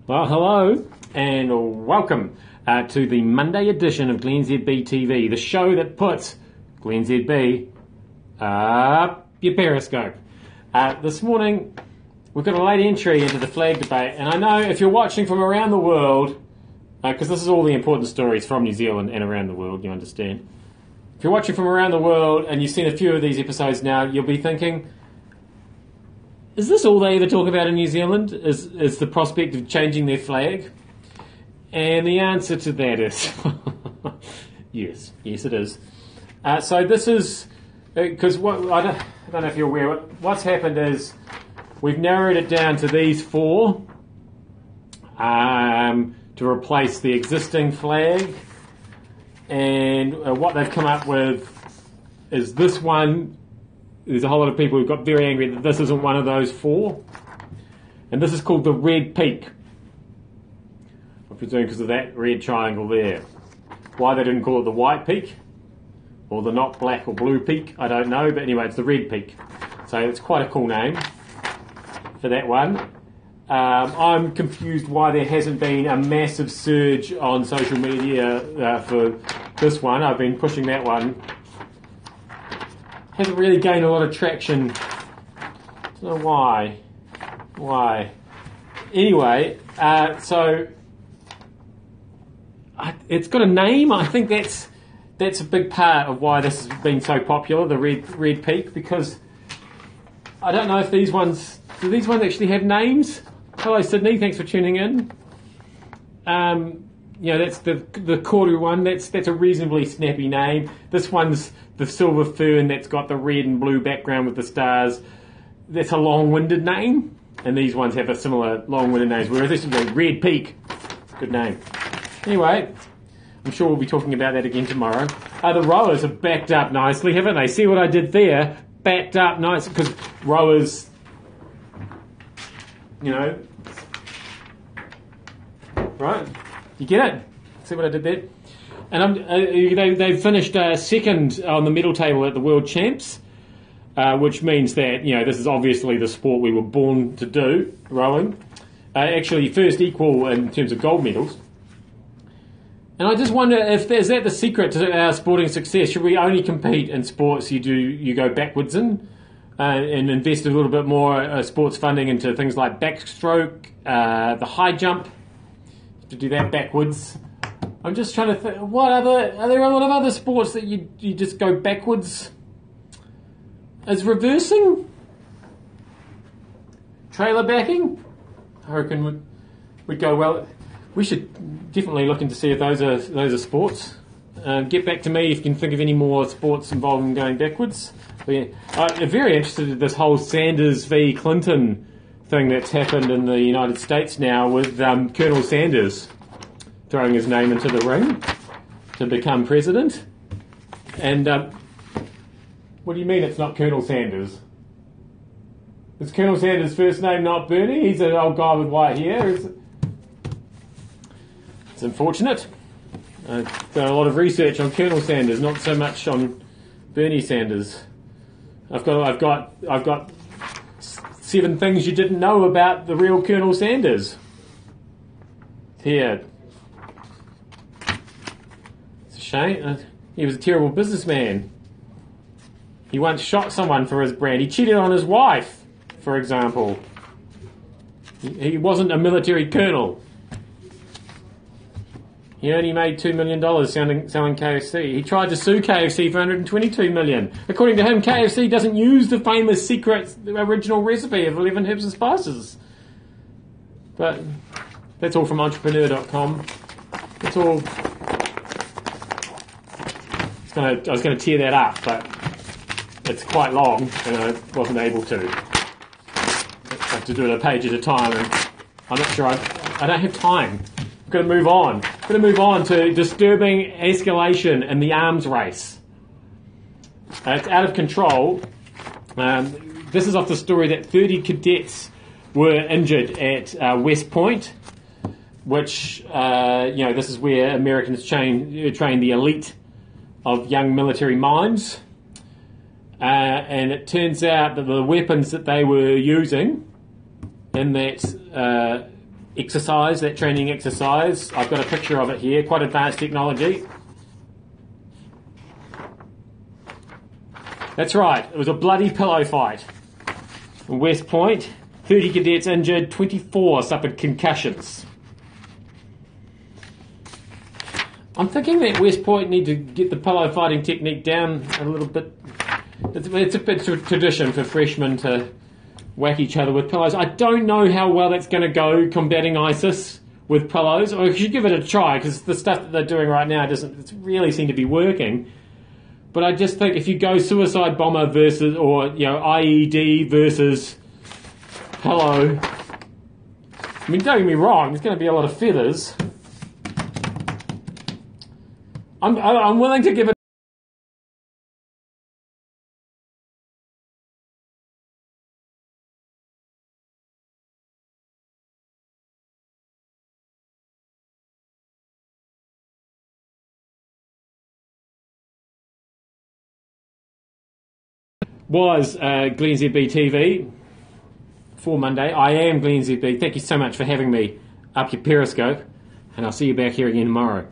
Well, hello and welcome to the Monday edition of glennzb TV, the show that puts glennzb up your Periscope. This morning we've got a late entry into the flag debate, and I know if you're watching from around the world, because this is all the important stories from New Zealand and around the world, you understand. If you're watching from around the world and you've seen a few of these episodes now, you'll be thinking, is this all they ever talk about in New Zealand? Is the prospect of changing their flag? And the answer to that is yes, it is. So this is because I don't know if you're aware. What's happened is we've narrowed it down to these four to replace the existing flag, and what they've come up with is this one. There's a whole lot of people who got very angry that this isn't one of those four. And this is called the red peak. I presume because of that red triangle there. Why they didn't call it the white peak, or the not black or blue peak, I don't know. But anyway, it's the red peak. So it's quite a cool name for that one. I'm confused why there hasn't been a massive surge on social media for this one. I've been pushing that one. Hasn't really gained a lot of traction. Don't know why. Anyway, so it's got a name. I think that's a big part of why this has been so popular, the red peak, because I don't know if do these ones actually have names? Hello Sydney, thanks for tuning in. That's the Koru one. That's a reasonably snappy name. This one's the silver fern that's got the red and blue background with the stars. That's a long-winded name, and these ones have a similar long-winded names. Whereas this is a red peak. Good name. Anyway, I'm sure we'll be talking about that again tomorrow. The rowers have backed up nicely, haven't they? See what I did there? Backed up nice, because rowers, right? You get it? See what I did there? And they've finished second on the medal table at the World Champs, which means that, this is obviously the sport we were born to do, rowing. Actually, first equal in terms of gold medals. And I just wonder is that the secret to our sporting success? Should we only compete in sports you go backwards in, and invest a little bit more sports funding into things like backstroke, the high jump, to do that backwards? I'm just trying to think, are there a lot of other sports that you just go backwards? Is reversing? Trailer backing? I reckon would go well. We should definitely look into see if those are sports. Get back to me if you can think of any more sports involving going backwards. But I'm very interested in this whole Sanders v Clinton thing that's happened in the United States now with Colonel Sanders throwing his name into the ring to become president. And what do you mean it's not Colonel Sanders? Is Colonel Sanders' first name not Bernie? He's an old guy with white hair. It's unfortunate. I've done a lot of research on Colonel Sanders, not so much on Bernie Sanders. I've got 7 things you didn't know about the real Colonel Sanders. Here. It's a shame. He was a terrible businessman. He once shot someone for his brand. He cheated on his wife, for example. He wasn't a military colonel. He only made $2 million selling KFC. He tried to sue KFC for $122 million. According to him, KFC doesn't use the famous secret original recipe of 11 herbs and spices. But that's all from entrepreneur.com. It's all... I was going to tear that up, but it's quite long and I wasn't able to. I have to do it a page at a time, and I'm not sure I don't have time. I've got to move on. I've got to move on to disturbing escalation in the arms race. It's out of control. This is off the story that 30 cadets were injured at West Point, which, this is where Americans train the elite of young military minds. And it turns out that the weapons that they were using in that exercise, that training exercise. I've got a picture of it here, quite advanced technology. That's right, it was a bloody pillow fight. In West Point, 30 cadets injured, 24 suffered concussions. I'm thinking that West Point need to get the pillow fighting technique down a little bit. It's a bit of a tradition for freshmen to whack each other with pillows. I don't know how well that's going to go combating ISIS with pillows. Or you should give it a try, because the stuff that they're doing right now doesn't really seem to be working. But I just think if you go suicide bomber versus, or IED versus pillow, I mean, don't get me wrong, there's going to be a lot of feathers. I'm willing to give it. Was Glenn ZB TV for Monday. I am Glenn ZB. Thank you so much for having me up your Periscope, and I'll see you back here again tomorrow.